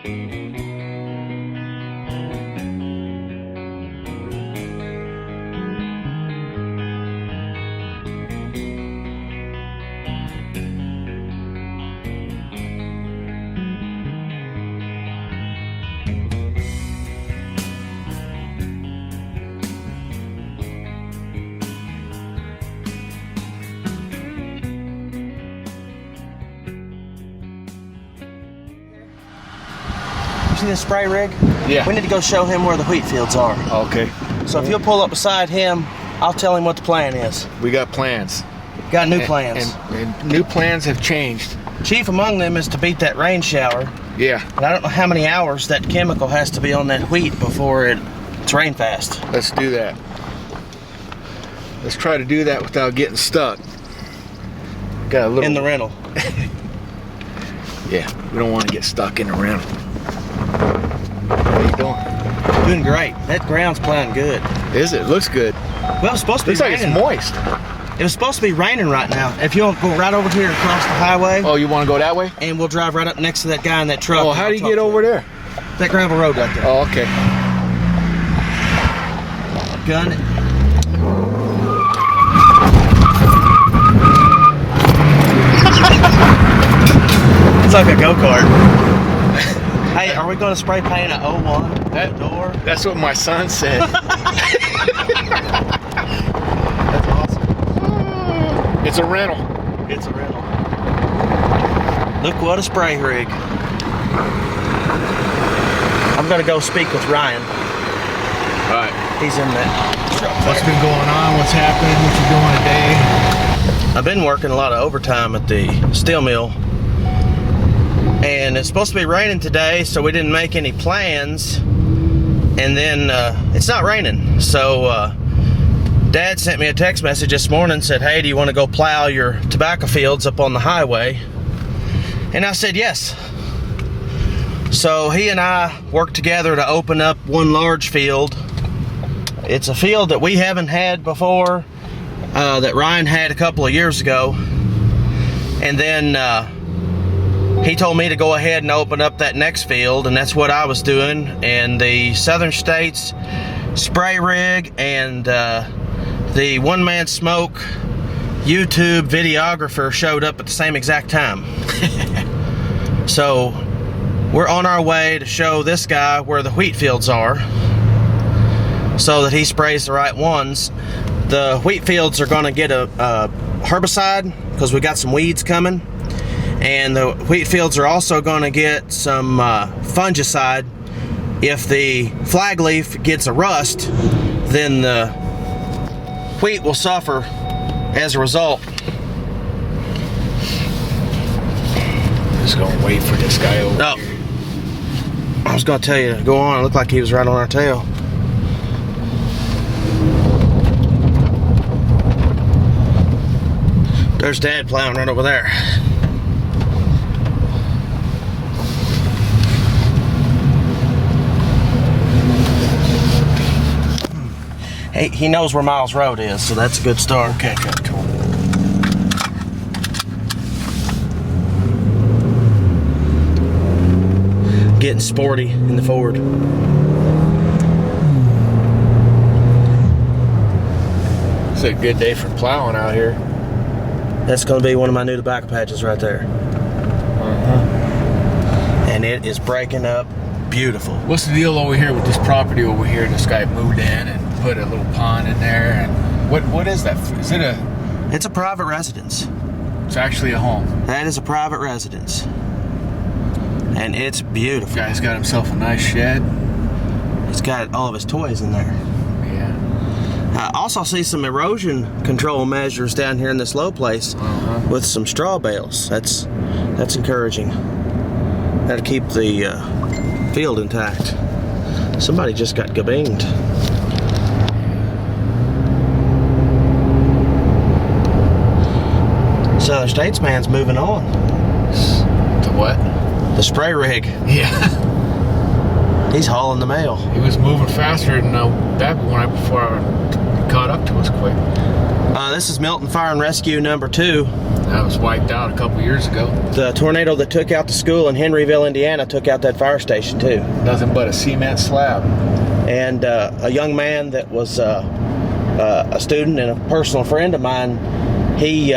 See this spray rig? Yeah. We need to go show him where the wheat fields are. Okay. So if you'll pull up beside him, I'll tell him what the plan is. We got plans. Got new plans. And new plans have changed. Chief among them is to beat that rain shower. Yeah. And I don't know how many hours that chemical has to be on that wheat before it's rain fast. Let's do that. Let's try to do that without getting stuck. Got a little In the rental. Yeah, we don't want to get stuck in the rental. How you doing? Doing great. That ground's playing good. Is it? Looks good. Well, it's supposed to be Looks like raining. it's moist. It was supposed to be raining right now. If you'll go right over here across the highway. Oh, you want to go that way? And we'll drive right up next to that guy in that truck. Oh, how do you get over there? That gravel road right there. Oh, okay. Gun it. It's like a go-kart. Hey, are we going to spray paint a 01 That door? That's what my son said. That's awesome. It's a rental. It's a rental. Look what a spray rig. I'm going to go speak with Ryan. All right. He's in that truck. What's been going on? What's happening? What you doing today? I've been working a lot of overtime at the steel mill. And it's supposed to be raining today, so we didn't make any plans. And then it's not raining. So Dad sent me a text message this morning and said, hey, do you want to go plow your tobacco fields up on the highway? And I said yes. So he and I worked together to open up one large field. It's a field that we haven't had before, that Ryan had a couple of years ago. And then he told me to go ahead and open up that next field, and that's what I was doing. And the Southern States spray rig and the OneManSmoke YouTube videographer showed up at the same exact time. So we're on our way to show this guy where the wheat fields are so that he sprays the right ones. The wheat fields are going to get a herbicide because we got some weeds coming. And the wheat fields are also going to get some fungicide. If the flag leaf gets a rust, then the wheat will suffer as a result. Just gonna wait for this guy over Oh, here. I was going to tell you to go on. It looked like he was right on our tail. There's Dad plowing right over there. He knows where Miles Road is, so that's a good start. Okay, good, cool. Getting sporty in the Ford. It's a good day for plowing out here. That's going to be one of my new tobacco patches right there. And it is breaking up beautiful. What's the deal over here with this property over here? This guy moved in and put a little pond in there. And what is that? Is it a... It's a private residence. It's actually a home. That is a private residence. And it's beautiful. Guy's got himself a nice shed. He's got all of his toys in there. Yeah. I also see some erosion control measures down here in this low place with some straw bales. That's encouraging. That'll keep the field intact. Somebody just got gabinged. Southern States man's moving on. To what? The spray rig. Yeah. He's hauling the mail. He was moving faster than that one before I caught up to us quick. This is Milton Fire and Rescue number 2. That was wiped out a couple years ago. The tornado that took out the school in Henryville, Indiana, took out that fire station too. Nothing but a cement slab. And a young man that was a student and a personal friend of mine, he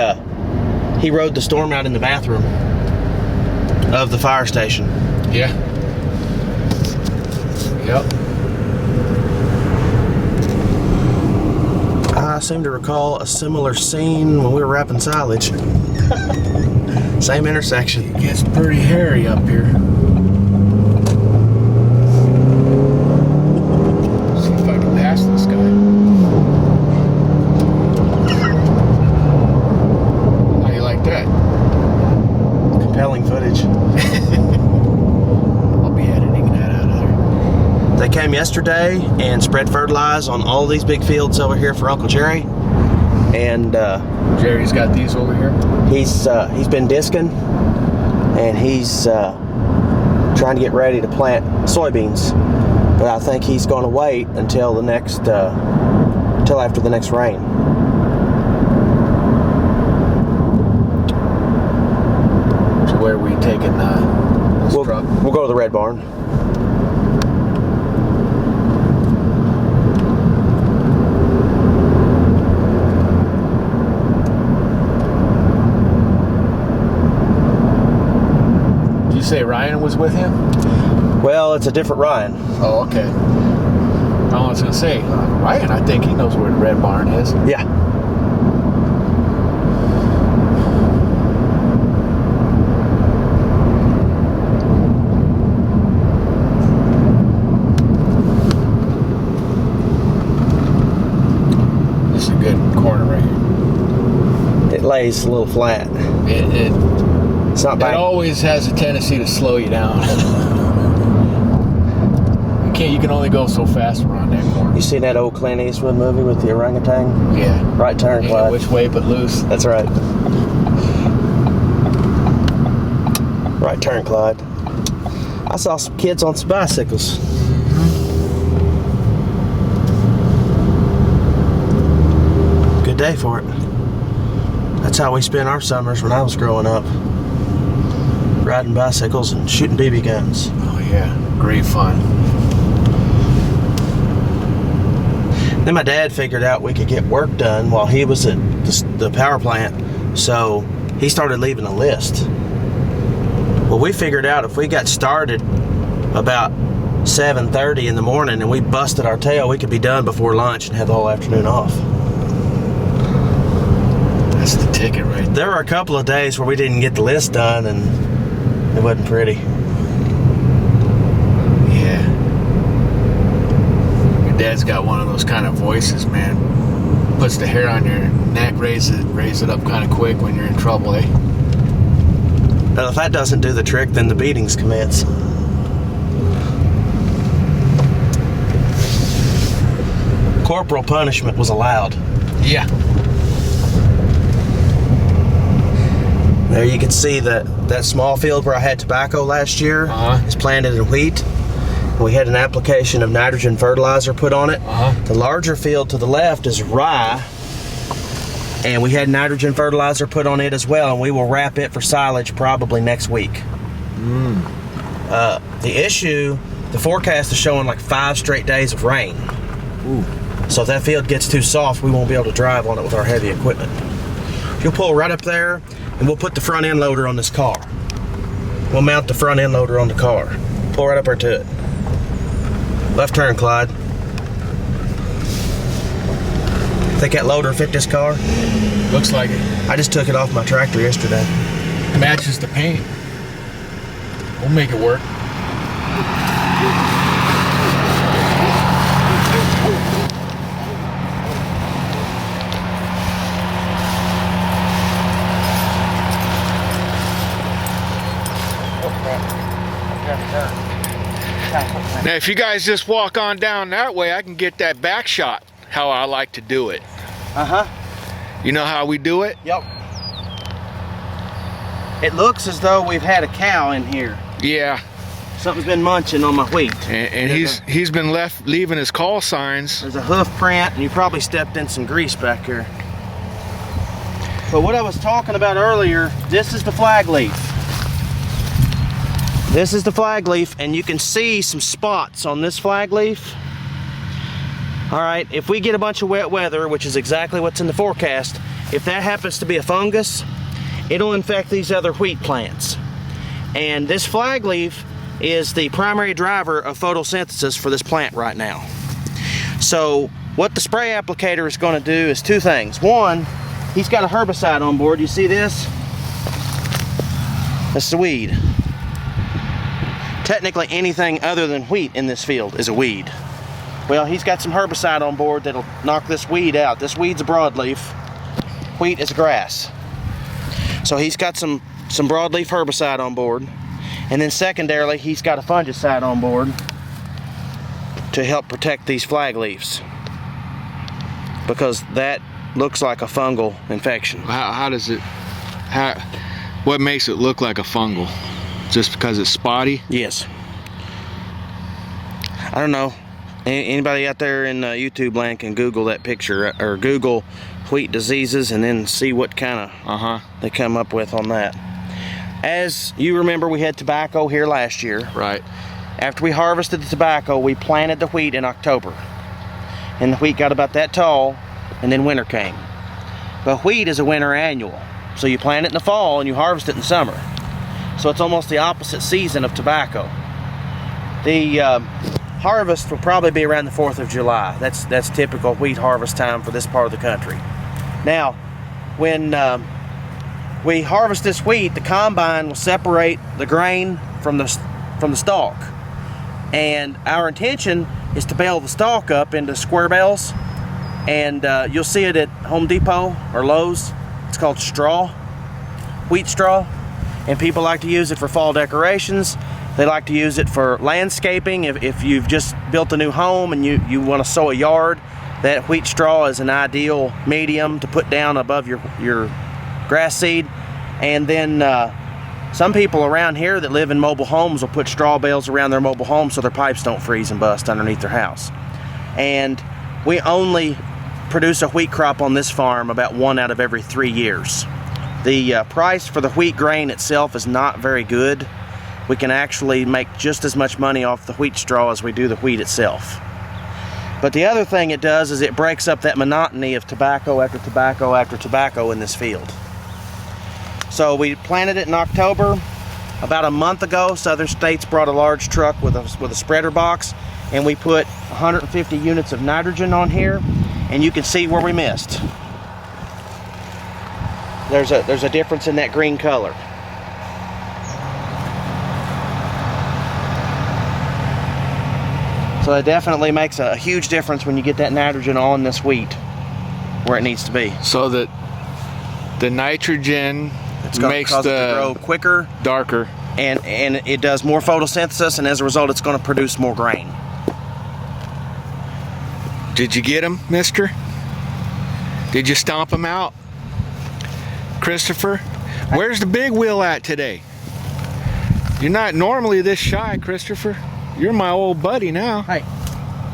rode the storm out in the bathroom of the fire station. Yeah. Yep. I seem to recall a similar scene when we were wrapping silage. Same intersection. It gets pretty hairy up here. See if I can pass this guy. How you like that? Compelling footage. I'll be editing that out of there. They came yesterday and spread fertilizer on all these big fields over here for Uncle Jerry. And Jerry's got these over here. he's been disking, and he's trying to get ready to plant soybeans. But I think he's going to wait until the next until after the next rain. So where are we taking this truck? We'll go to the red barn. Did you say Ryan was with him? Well, it's a different Ryan. Oh, okay. I was going to say, Ryan, I think he knows where the red barn is. Yeah. This is a good corner right here. It lays a little flat. It's not It bad. always has a tendency to slow you down. You can only go so fast around that corner. You seen that old Clint Eastwood movie with the orangutan? Yeah. Right turn, Ain't Clyde. which way but loose. That's right. Right turn, Clyde. I saw some kids on some bicycles. Good day for it. That's how we spent our summers when I was growing up. Riding bicycles and shooting BB guns. Oh yeah, great fun. Then my dad figured out we could get work done while he was at the power plant, so he started leaving a list. Well, we figured out if we got started about 7:30 in the morning and we busted our tail, we could be done before lunch and have the whole afternoon off. That's the ticket right there. There were a couple of days where we didn't get the list done and it wasn't pretty. Yeah. Your dad's got one of those kind of voices, man. Puts the hair on your neck, raise it up kind of quick when you're in trouble, eh? Well, if that doesn't do the trick, then the beatings commence. Corporal punishment was allowed. Yeah. There you can see that small field where I had tobacco last year is planted in wheat. We had an application of nitrogen fertilizer put on it. The larger field to the left is rye, and we had nitrogen fertilizer put on it as well, and we will wrap it for silage probably next week. The issue, the forecast is showing like 5 straight days of rain. Ooh. So if that field gets too soft, we won't be able to drive on it with our heavy equipment. You'll pull right up there, and we'll put the front end loader on this car. We'll mount the front end loader on the car. Pull right up there to it. Left turn, Clyde. Think that loader fit this car? Looks like it. I just took it off my tractor yesterday. Matches the paint. We'll make it work. Now, if you guys just walk on down that way, I can get that back shot, how I like to do it. You know how we do it? Yep. It looks as though we've had a cow in here. Yeah. Something's been munching on my wheat. And he's been leaving his call signs. There's a hoof print, and you probably stepped in some grease back here. But what I was talking about earlier, this is the flag leaf. This is the flag leaf, and you can see some spots on this flag leaf. All right, if we get a bunch of wet weather, which is exactly what's in the forecast, if that happens to be a fungus, it'll infect these other wheat plants. And this flag leaf is the primary driver of photosynthesis for this plant right now. So what the spray applicator is going to do is two things. One, he's got a herbicide on board. You see this? That's the weed. Technically anything other than wheat in this field is a weed. Well, he's got some herbicide on board that'll knock this weed out. This weed's a broadleaf. Wheat is grass. So he's got some broadleaf herbicide on board. And then secondarily, he's got a fungicide on board to help protect these flag leaves, because that looks like a fungal infection. How does it, what makes it look like a fungal? Just because it's spotty? Yes. I don't know. Anybody out there in YouTube land can Google that picture, or Google wheat diseases, and then see what kind of they come up with on that. As you remember, we had tobacco here last year. Right. After we harvested the tobacco, we planted the wheat in October. And the wheat got about that tall, and then winter came. But wheat is a winter annual. So you plant it in the fall and you harvest it in summer. So it's almost the opposite season of tobacco. The harvest will probably be around the 4th of July. That's typical wheat harvest time for this part of the country. Now, when we harvest this wheat, the combine will separate the grain from the stalk. And our intention is to bale the stalk up into square bales. And you'll see it at Home Depot or Lowe's. It's called straw, wheat straw. And people like to use it for fall decorations. They like to use it for landscaping. If you've just built a new home and you want to sow a yard, that wheat straw is an ideal medium to put down above your grass seed. And then some people around here that live in mobile homes will put straw bales around their mobile homes so their pipes don't freeze and bust underneath their house. And we only produce a wheat crop on this farm about 1 out of every 3 years. The price for the wheat grain itself is not very good. We can actually make just as much money off the wheat straw as we do the wheat itself. But the other thing it does is it breaks up that monotony of tobacco after tobacco after tobacco in this field. So we planted it in October. About a month ago, Southern States brought a large truck with a spreader box, and we put 150 units of nitrogen on here, and you can see where we missed. There's a difference in that green color. So it definitely makes a huge difference when you get that nitrogen on this wheat where it needs to be. So that the nitrogen makes it to grow quicker, darker, and it does more photosynthesis, and as a result it's going to produce more grain. Did you get him, mister? Did you stomp him out? Christopher, where's the big wheel at today? You're not normally this shy, Christopher. You're my old buddy now. Hey,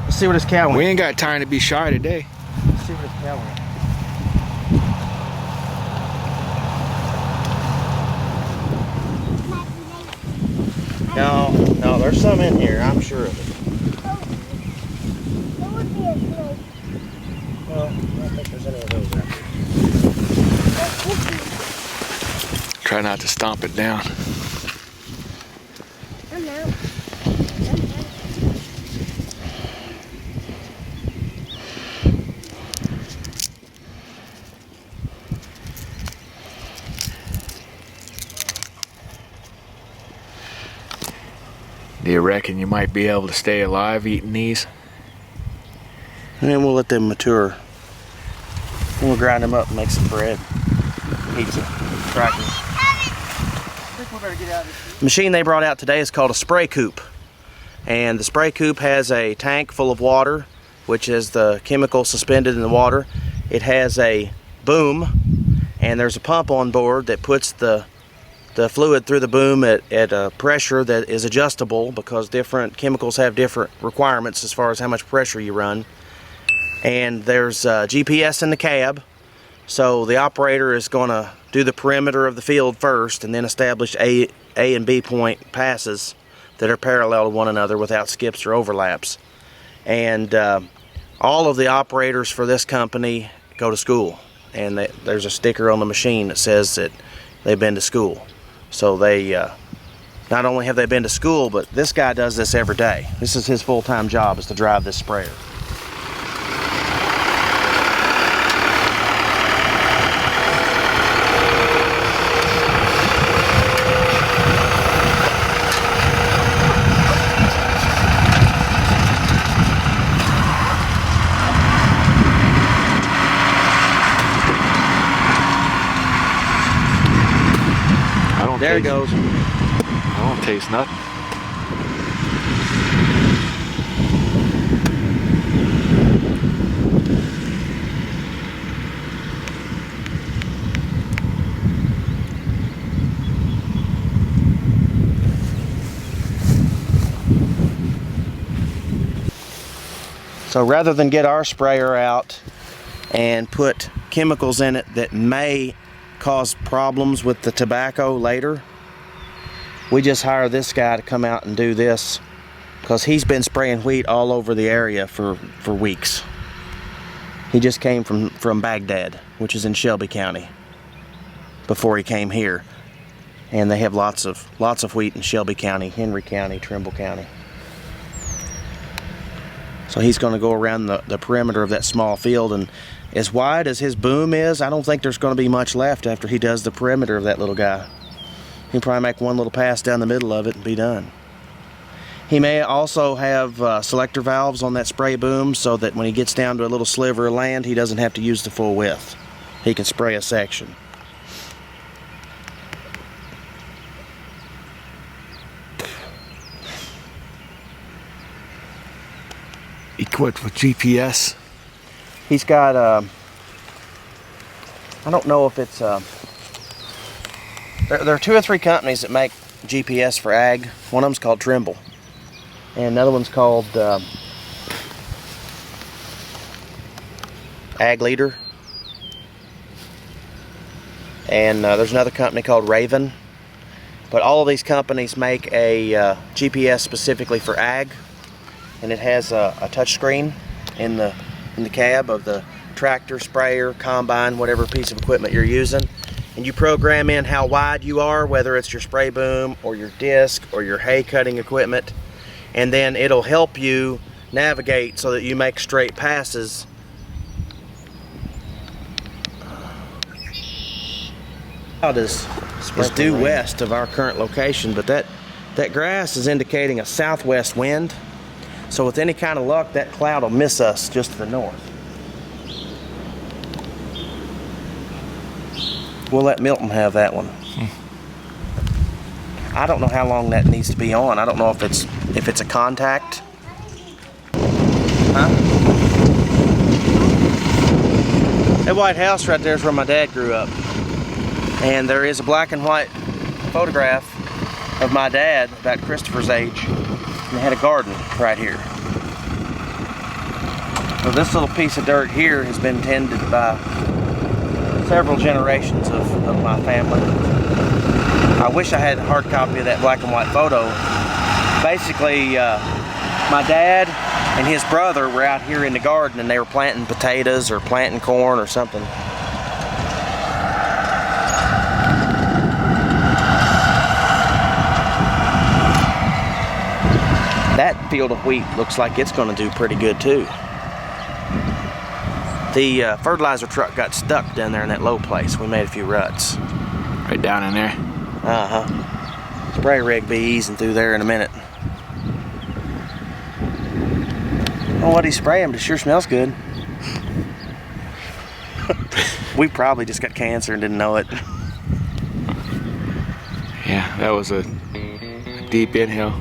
let's see what his cow went. We ain't got time to be shy today. Let's see what his cow went. No, there's some in here, I'm sure of it. Well, I don't think there's any of those out here. Try not to stomp it down. Do you reckon you might be able to stay alive eating these? And then we'll let them mature. Then we'll grind them up and make some bread, pizza, crackers. I think we better get out of this. The machine they brought out today is called a spray coop. And the spray coop has a tank full of water, which is the chemical suspended in the water. It has a boom, and there's a pump on board that puts the fluid through the boom at a pressure that is adjustable, because different chemicals have different requirements as far as how much pressure you run. And there's GPS in the cab, So the operator is going to do the perimeter of the field first and then establish A and B point passes that are parallel to one another without skips or overlaps. And all of the operators for this company go to school, and there's a sticker on the machine that says that they've been to school. So they not only have they been to school, but this guy does this every day. This is his full-time job, is to drive this sprayer. There it goes. I don't taste nothing. So rather than get our sprayer out and put chemicals in it that may cause problems with the tobacco later, we just hire this guy to come out and do this, because he's been spraying wheat all over the area for weeks. He just came from Baghdad, which is in Shelby County, before he came here. And they have lots of wheat in Shelby County, Henry County, Trimble County. So he's going to go around the perimeter of that small field, and as wide as his boom is, I don't think there's going to be much left after he does the perimeter of that little guy. He'll probably make one little pass down the middle of it and be done. He may also have selector valves on that spray boom, so that when he gets down to a little sliver of land, he doesn't have to use the full width. He can spray a section. Equipped with GPS. He's got, I don't know if it's, there are 2 or 3 companies that make GPS for ag. One of them's called Trimble, and another one's called Ag Leader, and there's another company called Raven. But all of these companies make a GPS specifically for ag, and it has a touch screen in the cab of the tractor, sprayer, combine, whatever piece of equipment you're using, and you program in how wide you are, whether it's your spray boom or your disc or your hay cutting equipment, and then it'll help you navigate so that you make straight passes. Cloud is due west of our current location, but that grass is indicating a southwest wind, so with any kind of luck that cloud will miss us just to the north. We'll let Milton have that one. I don't know how long that needs to be on. I don't know if it's a contact. Huh? That white house right there is where my dad grew up. And there is a black and white photograph of my dad about Christopher's age. And they had a garden right here. So this little piece of dirt here has been tended by several generations of my family. I wish I had a hard copy of that black and white photo. Basically, my dad and his brother were out here in the garden, and they were planting potatoes or planting corn or something. That field of wheat looks like it's going to do pretty good too. The fertilizer truck got stuck down there in that low place. We made a few ruts. Right down in there? Uh-huh. Spray rig be easing through there in a minute. Oh, what he's spraying, but it sure smells good. We probably just got cancer and didn't know it. Yeah, that was a deep inhale.